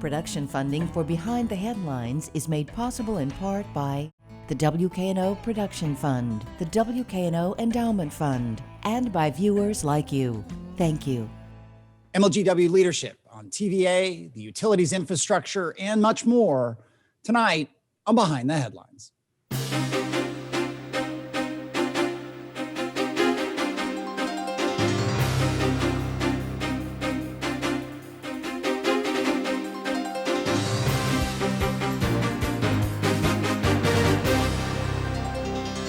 Production funding for Behind the Headlines is made possible in part by the WKNO Production Fund, the WKNO Endowment Fund, and by viewers like you. Thank you. MLGW leadership on TVA, the utilities infrastructure, and much more tonight on Behind the Headlines.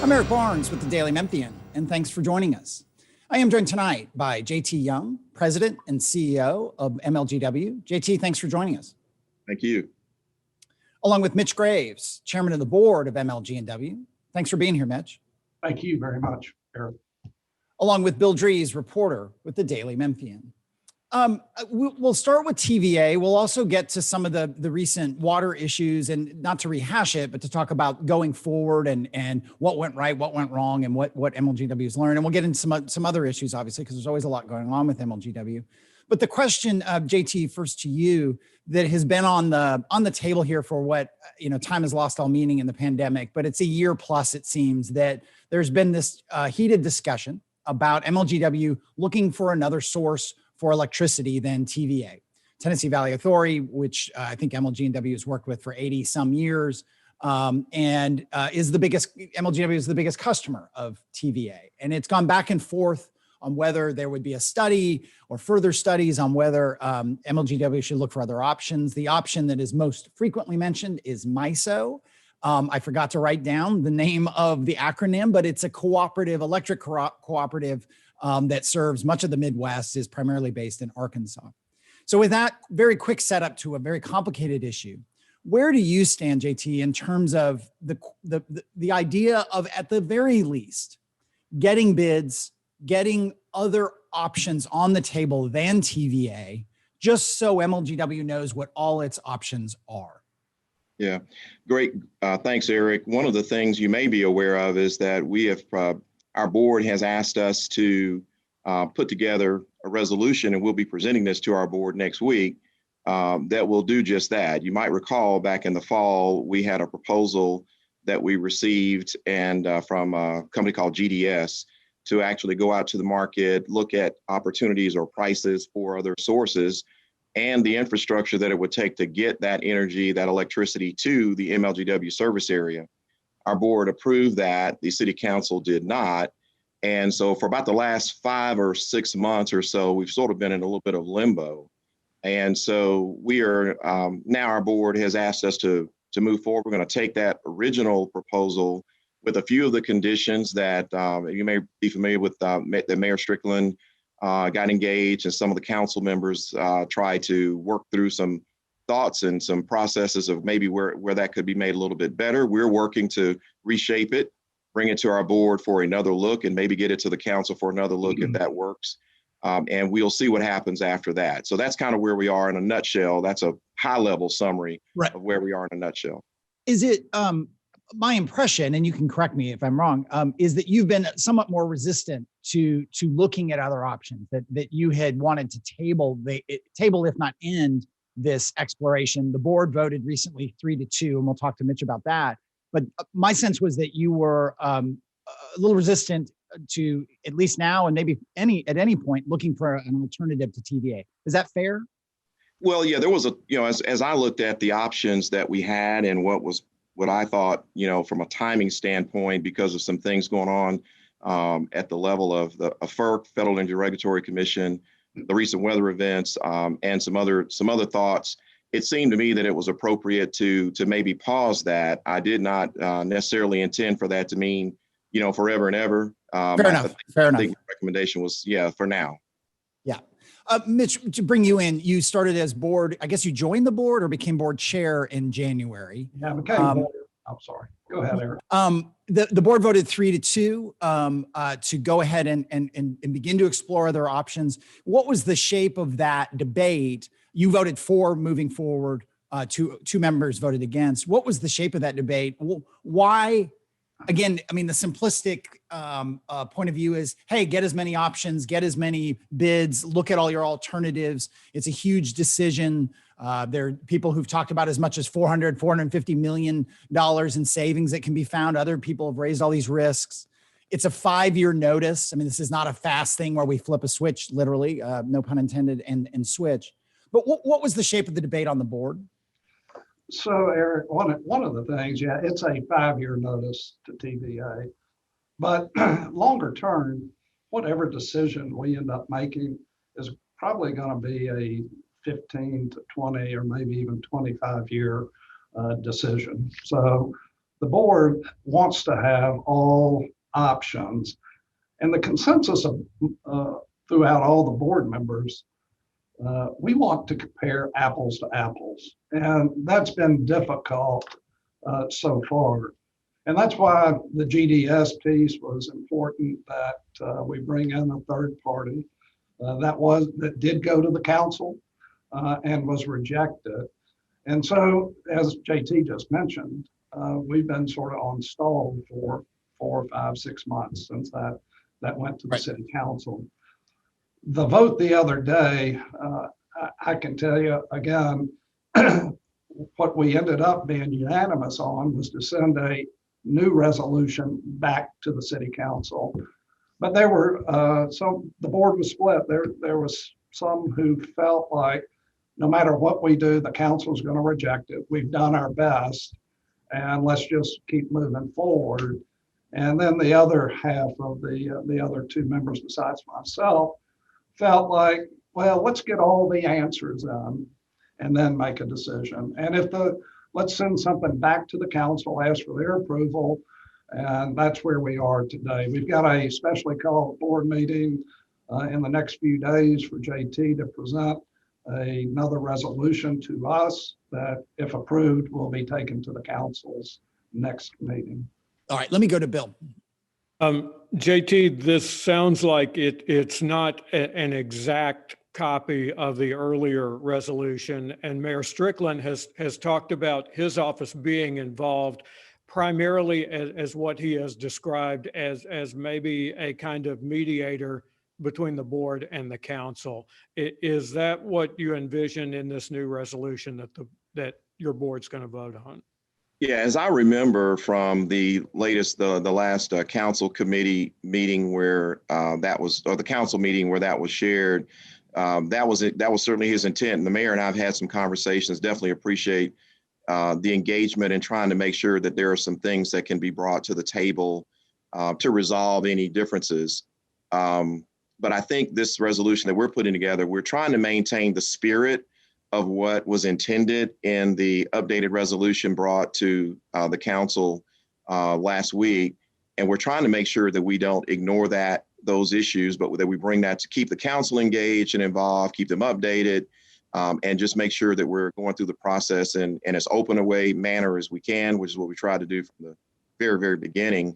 I'm Eric Barnes with the Daily Memphian, and thanks for joining us. I am joined tonight by JT Young, President and CEO of MLGW. JT, thanks for joining us. Thank you. Along with Mitch Graves, Chairman of the Board of MLG&W. Thanks for being here, Mitch. Thank you very much, Eric. Along with Bill Dries, reporter with the Daily Memphian. We'll start with TVA. We'll also get to some of the recent water issues, and not to rehash it, but to talk about going forward and what went right, what went wrong, and what MLGW has learned. And we'll get into some other issues, obviously, because there's always a lot going on with MLGW. But the question, JT, first to you, that has been on the table here for what, time has lost all meaning in the pandemic, but it's a year plus, it seems, that there's been this heated discussion about MLGW looking for another source for electricity than TVA. Tennessee Valley Authority, which I think MLG&W has worked with for 80 some years, and MLGW is the biggest customer of TVA. And it's gone back and forth on whether there would be a study or further studies on whether MLGW should look for other options. The option that is most frequently mentioned is MISO. I forgot to write down the name of the acronym, but it's a cooperative, electric cooperative that serves much of the Midwest, is primarily based in Arkansas. So with that very quick setup to a very complicated issue, where do you stand, JT, in terms of the idea of, at the very least, getting bids, getting other options on the table than TVA, just so MLGW knows what all its options are? Yeah, great. Thanks, Eric. One of the things you may be aware of is that we have our board has asked us to put together a resolution, and we'll be presenting this to our board next week, that will do just that. You might recall back in the fall, we had a proposal that we received and from a company called GDS to actually go out to the market, look at opportunities or prices for other sources and the infrastructure that it would take to get that energy, that electricity to the MLGW service area. Our board approved that, the city council did not. And so for about the last 5 or 6 months or so, we've sort of been in a little bit of limbo. And so we are, now our board has asked us to move forward. We're going to take that original proposal with a few of the conditions that you may be familiar with, that Mayor Strickland got engaged, and some of the council members tried to work through some thoughts and some processes of maybe where that could be made a little bit better. We're working to reshape it, bring it to our board for another look, and maybe get it to the council for another look if that works. And we'll see what happens after that. So that's kind of where we are in a nutshell. That's a high level summary of where we are in a nutshell. Is it my impression, and you can correct me if I'm wrong, is that you've been somewhat more resistant to looking at other options, that you had wanted to table, if not end, this exploration. The board voted recently 3-2, and we'll talk to Mitch about that. But my sense was that you were a little resistant to, at least now, and maybe at any point, looking for an alternative to TVA. Is that fair? Well, yeah, there was as I looked at the options that we had and what I thought, from a timing standpoint, because of some things going on at the level of the FERC, Federal Energy Regulatory Commission, the recent weather events, and some other thoughts, it seemed to me that it was appropriate to maybe pause that. I did not necessarily intend for that to mean, forever and ever. Fair enough. I think the recommendation was, for now. Yeah. Mitch, to bring you in, you started as board, I guess you joined the board or became board chair in January. Yeah, I'm sorry. Go ahead, Eric. The board voted 3-2 to go ahead and begin to explore other options. What was the shape of that debate? You voted for moving forward. Two members voted against. What was the shape of that debate? Why? Again, I mean, the simplistic point of view is, hey, get as many options, get as many bids, look at all your alternatives. It's a huge decision. There are people who've talked about as much as $450 million in savings that can be found. Other people have raised all these risks. It's a 5-year notice. I mean, this is not a fast thing where we flip a switch, literally, no pun intended, and switch. But what was the shape of the debate on the board? So Eric, one of the things, yeah, it's a 5-year notice to TVA, but longer term, whatever decision we end up making is probably going to be a 15 to 20 or maybe even 25-year decision. So the board wants to have all options, and the consensus of throughout all the board members, we want to compare apples to apples, and that's been difficult so far. And that's why the GDS piece was important, that we bring in a third party. That did go to the council and was rejected. And so, as JT just mentioned, we've been sort of on stall for 4, 5, 6 months since that went to the city council. The vote the other day, I can tell you again, what we ended up being unanimous on was to send a new resolution back to the city council. But there were, so the board was split. There was some who felt like no matter what we do, the council's going to reject it. We've done our best, and let's just keep moving forward. And then the other half of the other 2 members besides myself felt like, well, let's get all the answers in and then make a decision. And let's send something back to the council, ask for their approval, and that's where we are today. We've got a specially called board meeting in the next few days for JT to present another resolution to us that, if approved, will be taken to the council's next meeting. All right, let me go to Bill. JT, this sounds like it's not an exact copy of the earlier resolution, and Mayor Strickland has talked about his office being involved primarily as what he has described as maybe a kind of mediator between the board and the council. Is that what you envision in this new resolution that your board's going to vote on? Yeah, as I remember from the last council committee meeting where the council meeting where that was shared, that was certainly his intent. And the mayor and I have had some conversations. Definitely appreciate the engagement and trying to make sure that there are some things that can be brought to the table to resolve any differences. But I think this resolution that we're putting together, we're trying to maintain the spirit of what was intended in the updated resolution brought to the council last week. And we're trying to make sure that we don't ignore those issues, but that we bring that to keep the council engaged and involved, keep them updated, and just make sure that we're going through the process in as open a manner as we can, which is what we tried to do from the very, very beginning.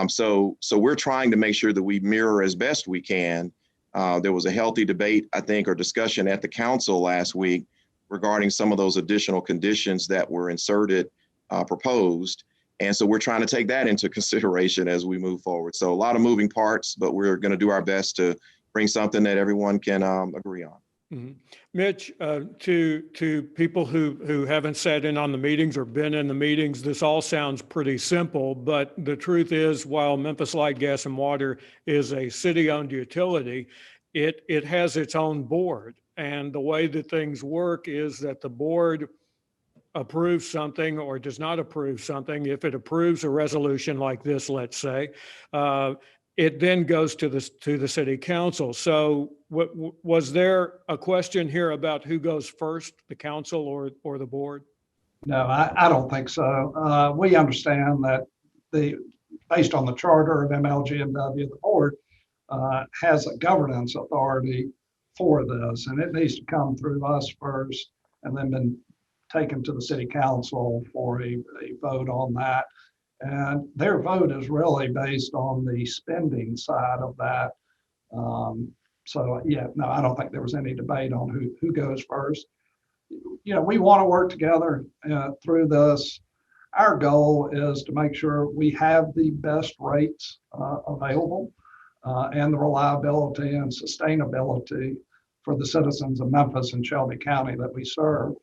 So we're trying to make sure that we mirror as best we can. There was a healthy debate, I think, or discussion at the council last week regarding some of those additional conditions that were inserted, proposed. And so we're trying to take that into consideration as we move forward. So a lot of moving parts, but we're going to do our best to bring something that everyone can agree on. Mm-hmm. Mitch, to people who haven't sat in on the meetings or been in the meetings, this all sounds pretty simple, but the truth is, while Memphis Light, Gas and Water is a city-owned utility, it has its own board. And the way that things work is that the board approves something or does not approve something. If it approves a resolution like this, let's say, it then goes to the city council. So was there a question here about who goes first, the council or the board? No, I don't think so. We understand that based on the charter of MLG&W, the board has a governance authority for this, and it needs to come through us first and then been taken to the city council for a vote on that. And their vote is really based on the spending side of that. So yeah, no, I don't think there was any debate on who goes first. You know, we want to work together through this. Our goal is to make sure we have the best rates available and the reliability and sustainability for the citizens of Memphis and Shelby County that we serve.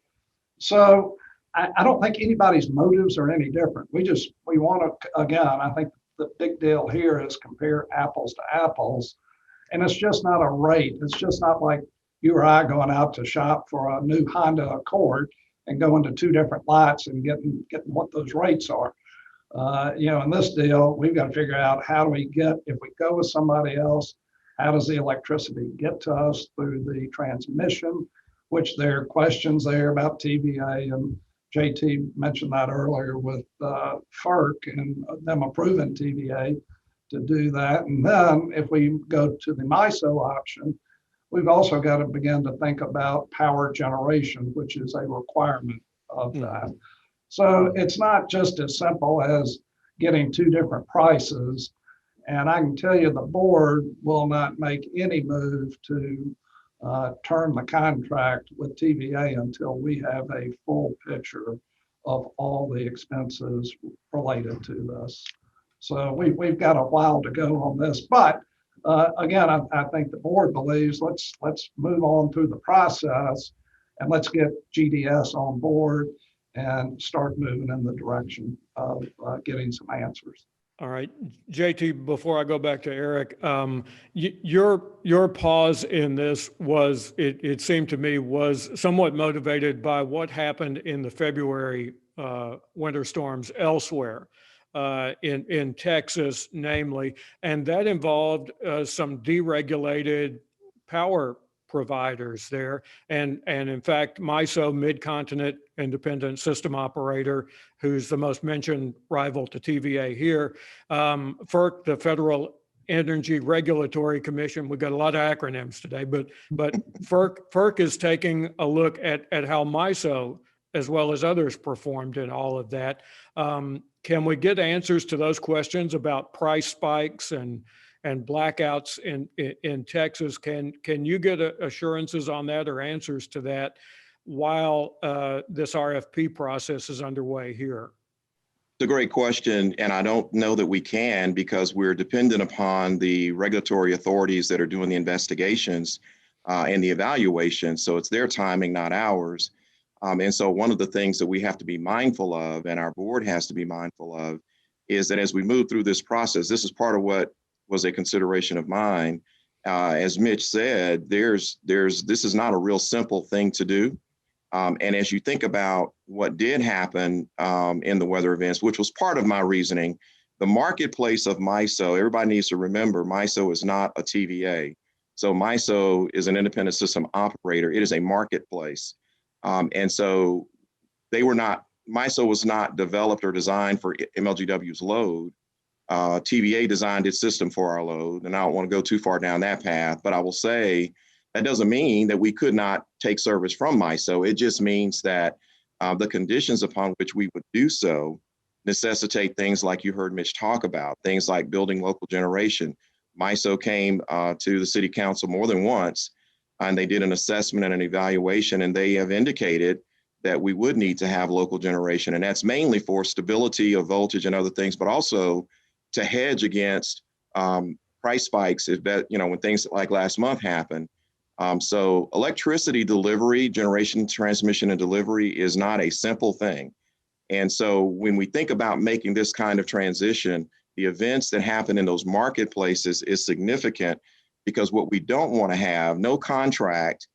So I don't think anybody's motives are any different. We want to, again, I think the big deal here is compare apples to apples. And it's just not a rate. It's just not like you or I going out to shop for a new Honda Accord and going to two different lots and getting what those rates are. In this deal, we've got to figure out how do we get, if we go with somebody else, how does the electricity get to us through the transmission, which there are questions there about TVA, and JT mentioned that earlier with FERC and them approving TVA to do that. And then if we go to the MISO option, we've also got to begin to think about power generation, which is a requirement of that. So it's not just as simple as getting two different prices. And I can tell you the board will not make any move to turn the contract with TVA until we have a full picture of all the expenses related to this. So we've got a while to go on this, but again, I think the board believes let's move on through the process and let's get GDS on board and start moving in the direction of getting some answers. All right, JT, before I go back to Eric, your pause in this was, it seemed to me, was somewhat motivated by what happened in the February winter storms elsewhere in Texas, namely, and that involved some deregulated power providers there. And in fact, MISO, Mid-Continent Independent System Operator, who's the most mentioned rival to TVA here, FERC, the Federal Energy Regulatory Commission, we've got a lot of acronyms today, but FERC is taking a look at how MISO, as well as others, performed in all of that. Can we get answers to those questions about price spikes and blackouts in Texas? Can you get assurances on that or answers to that while this RFP process is underway here? It's a great question, and I don't know that we can, because we're dependent upon the regulatory authorities that are doing the investigations and the evaluation. So it's their timing, not ours. And so one of the things that we have to be mindful of, and our board has to be mindful of, is that as we move through this process, this is part of what was a consideration of mine. As Mitch said, this is not a real simple thing to do. And as you think about what did happen in the weather events, which was part of my reasoning, the marketplace of MISO, everybody needs to remember, MISO is not a TVA. So MISO is an independent system operator. It is a marketplace. And so MISO was not developed or designed for MLGW's load. TVA designed its system for our load, and I don't want to go too far down that path, but I will say that doesn't mean that we could not take service from MISO. It just means that the conditions upon which we would do so necessitate things like you heard Mitch talk about, things like building local generation. MISO came to the city council more than once, and they did an assessment and an evaluation, and they have indicated that we would need to have local generation. And that's mainly for stability of voltage and other things, but also to hedge against price spikes if that, when things like last month happened. So electricity delivery, generation, transmission, and delivery is not a simple thing. And so when we think about making this kind of transition, the events that happen in those marketplaces is significant, because what we don't want to have, no contract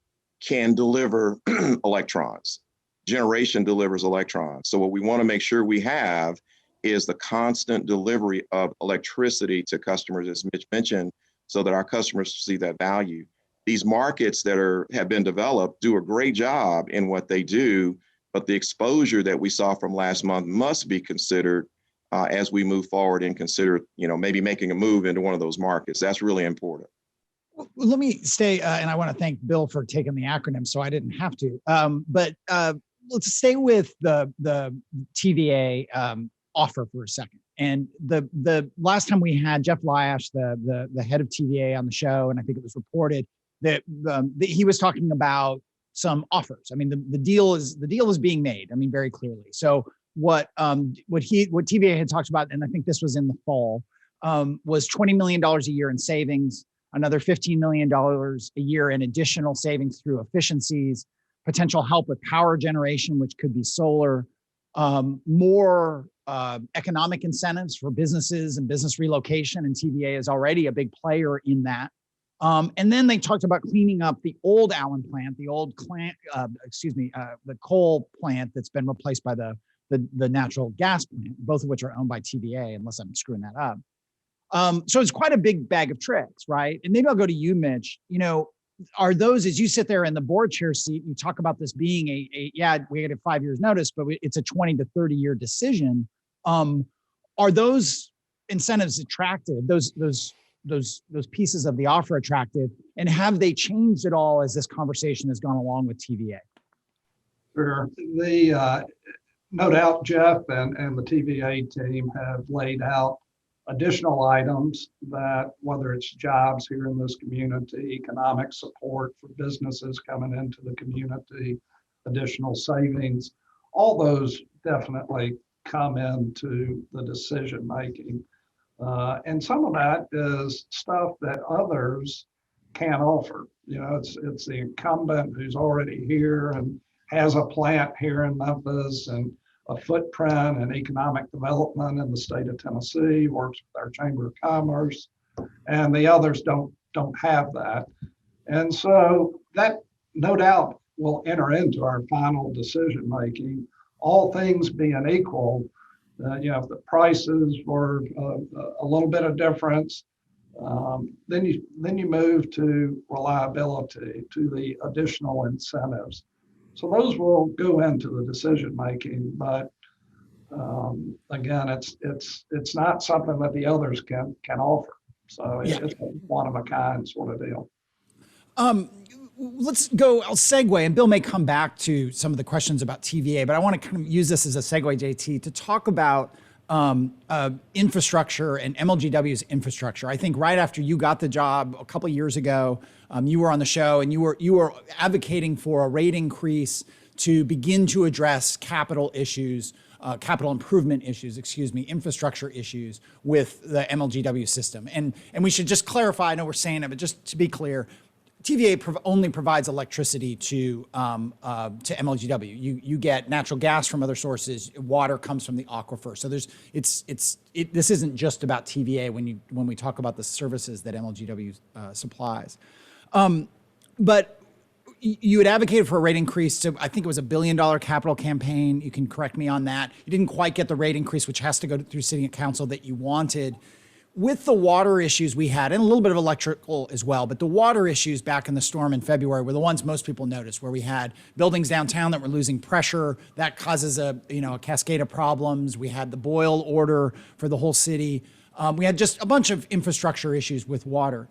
can deliver electrons. Generation delivers electrons. So what we want to make sure we have is the constant delivery of electricity to customers, as Mitch mentioned, so that our customers see that value. These markets that have been developed do a great job in what they do, but the exposure that we saw from last month must be considered as we move forward and consider, maybe making a move into one of those markets. That's really important. Well, let me stay, and I want to thank Bill for taking the acronym, so I didn't have to. But let's stay with the TVA offer for a second. And the last time we had Jeff Lyash, the head of TVA, on the show, and I think it was reported that he was talking about some offers. I mean, the deal is being made. I mean, very clearly. So what TVA had talked about, and I think this was in the fall, was $20 million a year in savings, another $15 million a year in additional savings through efficiencies, potential help with power generation, which could be solar, more economic incentives for businesses and business relocation, and TVA is already a big player in that. And then they talked about cleaning up the old Allen plant, the old the coal plant that's been replaced by the natural gas plant, both of which are owned by TVA, unless I'm screwing that up. So it's quite a big bag of tricks, right? And maybe I'll go to you, Mitch. You know, are those, as you sit there in the board chair seat, you talk about this being yeah, we had a 5 years notice, but it's a 20 to 30 year decision. Are those incentives attractive? Those pieces of the offer attractive, and have they changed at all as this conversation has gone along with TVA? Sure. No doubt Jeff and the TVA team have laid out additional items that, whether it's jobs here in this community, economic support for businesses coming into the community, additional savings, all those definitely come into the decision making. And some of that is stuff that others can't offer. You know, it's the incumbent who's already here and has a plant here in Memphis and a footprint and economic development in the state of Tennessee, works with our Chamber of Commerce, and the others don't have that. And so that no doubt will enter into our final decision making, all things being equal. You know, if the prices were a little bit of difference, then you move to reliability, to the additional incentives. So those will go into the decision making, but again, it's not something that the others can offer. So it's a one of a kind sort of deal. Let's go, I'll segue, and Bill may come back to some of the questions about TVA, but I want to kind of use this as a segue, JT, to talk about infrastructure and MLGW's infrastructure. I think right after you got the job a couple of years ago, you were on the show and you were advocating for a rate increase to begin to address capital improvement issues, infrastructure issues with the MLGW system. And we should just clarify, I know we're saying it, but just to be clear, TVA only provides electricity to MLGW. You get natural gas from other sources. Water comes from the aquifer. So this isn't just about TVA when we talk about the services that MLGW supplies. But you had advocated for a rate increase to, I think it was $1 billion capital campaign. You can correct me on that. You didn't quite get the rate increase, which has to go through City Council, that you wanted. With the water issues we had, and a little bit of electrical as well, but the water issues back in the storm in February were the ones most people noticed, where we had buildings downtown that were losing pressure. That causes a cascade of problems. We had the boil order for the whole city. We had just a bunch of infrastructure issues with water.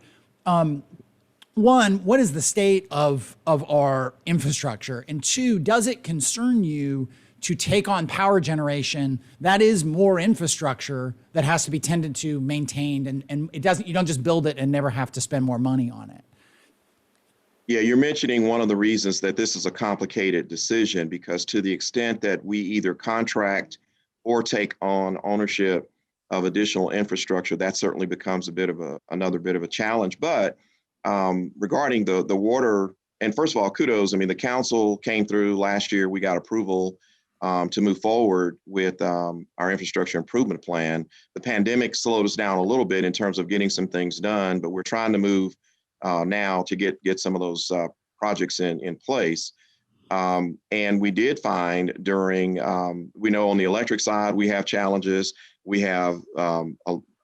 One, what is the state of our infrastructure? And two, does it concern you to take on power generation that is more infrastructure that has to be tended to, maintained, and you don't just build it and never have to spend more money on it? Yeah, you're mentioning one of the reasons that this is a complicated decision, because to the extent that we either contract or take on ownership of additional infrastructure, that certainly becomes another bit of a challenge. But regarding the water, and first of all, kudos. I mean, the council came through last year. We got approval to move forward with our infrastructure improvement plan. The pandemic slowed us down a little bit in terms of getting some things done, but we're trying to move now to get some of those projects in place. And we did find during, we know on the electric side, we have challenges. We have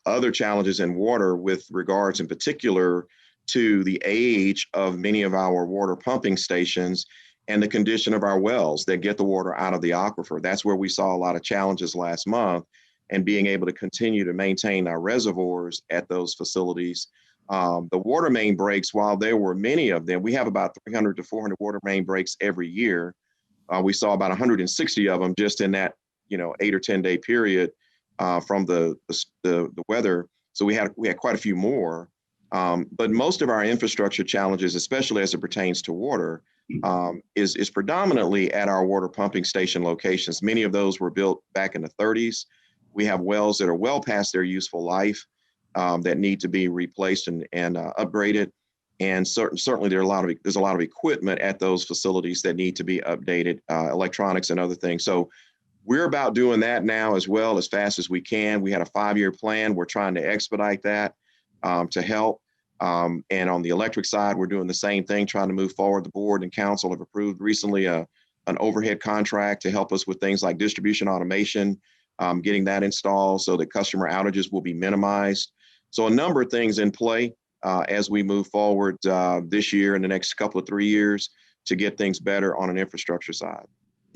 other challenges in water with regards in particular to the age of many of our water pumping stations and the condition of our wells that get the water out of the aquifer. That's where we saw a lot of challenges last month, and being able to continue to maintain our reservoirs at those facilities. The water main breaks, while there were many of them, we have about 300 to 400 water main breaks every year. We saw about 160 of them just in that 8 or 10 day period from the weather. So we had quite a few more. But most of our infrastructure challenges, especially as it pertains to water, is predominantly at our water pumping station locations. Many of those were built back in the 30s. We have wells that are well past their useful life that need to be replaced and upgraded. And certainly there's a lot of equipment at those facilities that need to be updated, electronics and other things. So we're about doing that now as well, as fast as we can. We had a 5-year plan. We're trying to expedite that to help. And on the electric side, we're doing the same thing, trying to move forward. The board and council have approved recently an overhead contract to help us with things like distribution automation, getting that installed so that customer outages will be minimized. So a number of things in play as we move forward this year and the next couple of 3 years to get things better on an infrastructure side.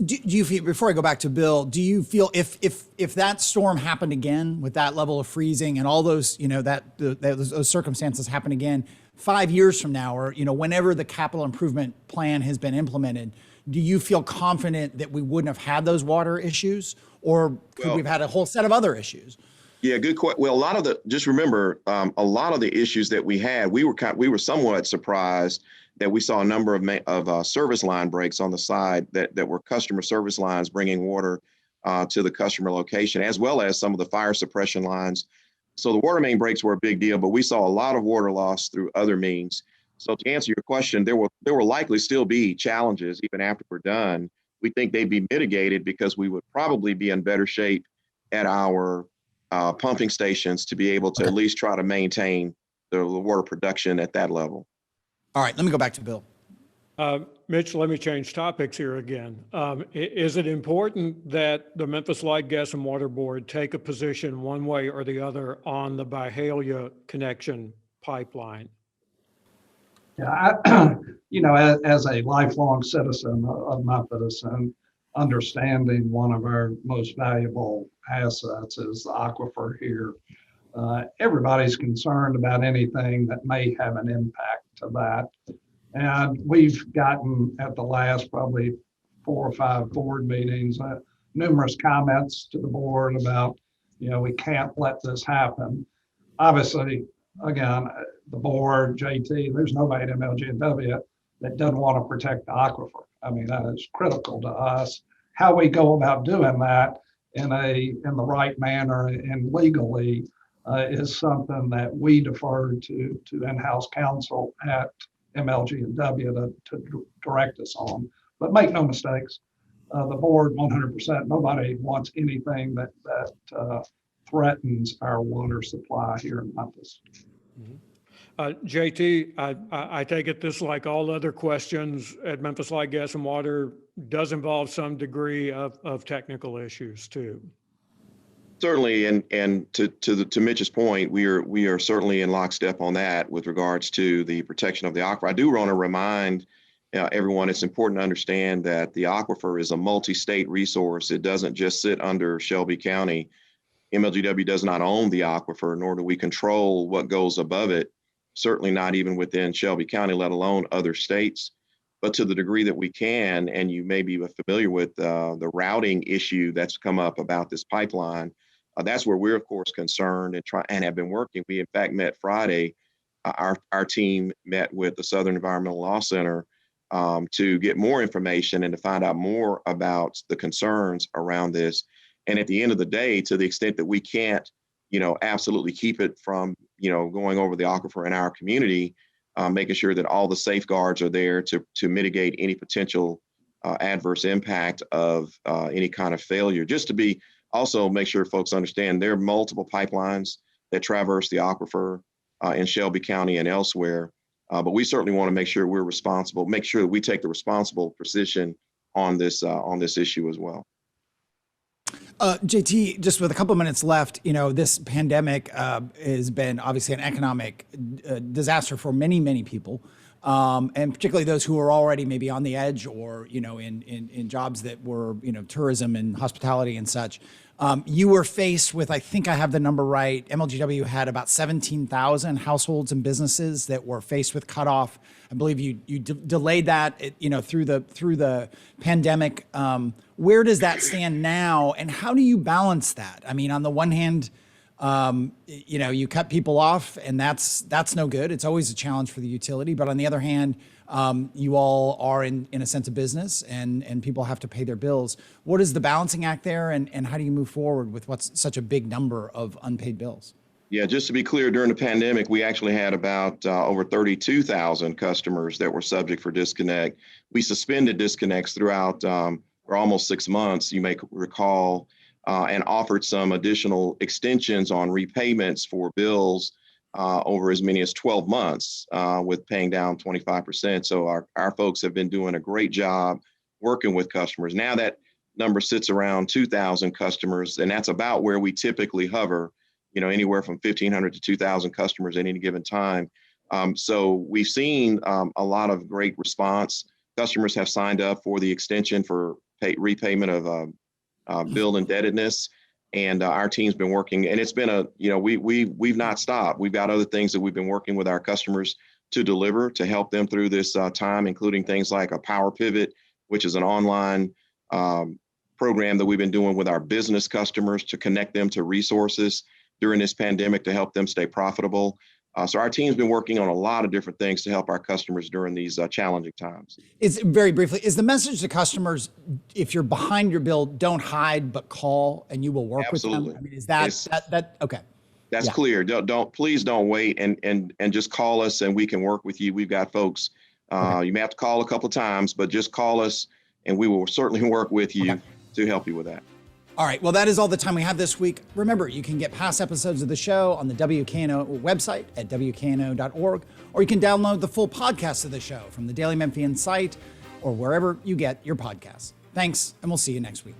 Do you feel, before I go back to Bill, do you feel if that storm happened again with that level of freezing and all those, those circumstances happen again 5 years from now, or, whenever the capital improvement plan has been implemented, do you feel confident that we wouldn't have had those water issues, or could we've had a whole set of other issues? Yeah, good question. Well, just remember, a lot of the issues that we had, we were somewhat surprised that we saw a number of service line breaks on the side that were customer service lines bringing water to the customer location, as well as some of the fire suppression lines. So the water main breaks were a big deal, but we saw a lot of water loss through other means. So to answer your question, there will likely still be challenges even after we're done. We think they'd be mitigated because we would probably be in better shape at our pumping stations to be able to at least try to maintain the water production at that level. All right, let me go back to Bill. Mitch, let me change topics here again. Is it important that the Memphis Light, Gas, and Water Board take a position one way or the other on the Byhalia connection pipeline? Yeah, as a lifelong citizen of Memphis and understanding one of our most valuable assets is the aquifer here, everybody's concerned about anything that may have an impact to that. And we've gotten at the last probably 4 or 5 board meetings, numerous comments to the board about, we can't let this happen. Obviously, again, the board, JT, there's nobody at MLG&W that doesn't want to protect the aquifer. I mean, that is critical to us. How we go about doing that in the right manner and legally is something that we defer to in-house counsel at MLG&W to direct us on. But make no mistakes, the board 100%, nobody wants anything that threatens our water supply here in Memphis. JT, I take it this, like all other questions at Memphis Light, Gas, and Water, does involve some degree of technical issues too. Certainly, and to Mitch's point, we are certainly in lockstep on that with regards to the protection of the aquifer. I do want to remind everyone it's important to understand that the aquifer is a multi-state resource. It doesn't just sit under Shelby County. MLGW does not own the aquifer, nor do we control what goes above it. Certainly not even within Shelby County, let alone other states. But to the degree that we can, and you may be familiar with the routing issue that's come up about this pipeline, that's where we're of course concerned and have been working. We in fact met Friday. Our team met with the Southern Environmental Law Center to get more information and to find out more about the concerns around this. And at the end of the day, to the extent that we can't, absolutely keep it from, going over the aquifer in our community, making sure that all the safeguards are there to mitigate any potential adverse impact of any kind of failure. Just to be also make sure folks understand there are multiple pipelines that traverse the aquifer in Shelby County and elsewhere. But we certainly want to make sure we're responsible, make sure that we take the responsible position on this issue as well. JT, just with a couple of minutes left, this pandemic has been obviously an economic disaster for many, many people, and particularly those who are already maybe on the edge or, in jobs that were, tourism and hospitality and such. You were faced with, I think I have the number right, MLGW had about 17,000 households and businesses that were faced with cutoff. I believe you delayed that, through the pandemic. Where does that stand now, and how do you balance that? I mean, on the one hand, you cut people off, and that's no good. It's always a challenge for the utility. But on the other hand, you all are in a sense of business, and people have to pay their bills. What is the balancing act there, and how do you move forward with what's such a big number of unpaid bills? Yeah, just to be clear, during the pandemic, we actually had about over 32,000 customers that were subject for disconnect. We suspended disconnects throughout for almost 6 months, you may recall, and offered some additional extensions on repayments for bills over as many as 12 months with paying down 25%. So our folks have been doing a great job working with customers. Now that number sits around 2,000 customers, and that's about where we typically hover, anywhere from 1,500 to 2,000 customers at any given time. So we've seen a lot of great response. Customers have signed up for the extension for repayment of bill indebtedness. And our team's been working, and it's been we've not stopped. We've got other things that we've been working with our customers to deliver to help them through this time, including things like a Power Pivot, which is an online program that we've been doing with our business customers to connect them to resources during this pandemic to help them stay profitable. So our team's been working on a lot of different things to help our customers during these challenging times. Very briefly, is the message to customers, if you're behind your bill, don't hide, but call and you will work Absolutely. with them? I mean, is that okay? That's clear. Please don't wait and just call us and we can work with you. We've got folks. You may have to call a couple of times, but just call us and we will certainly work with you to help you with that. All right. Well, that is all the time we have this week. Remember, you can get past episodes of the show on the WKNO website at WKNO.org, or you can download the full podcast of the show from the Daily Memphian site or wherever you get your podcasts. Thanks, and we'll see you next week.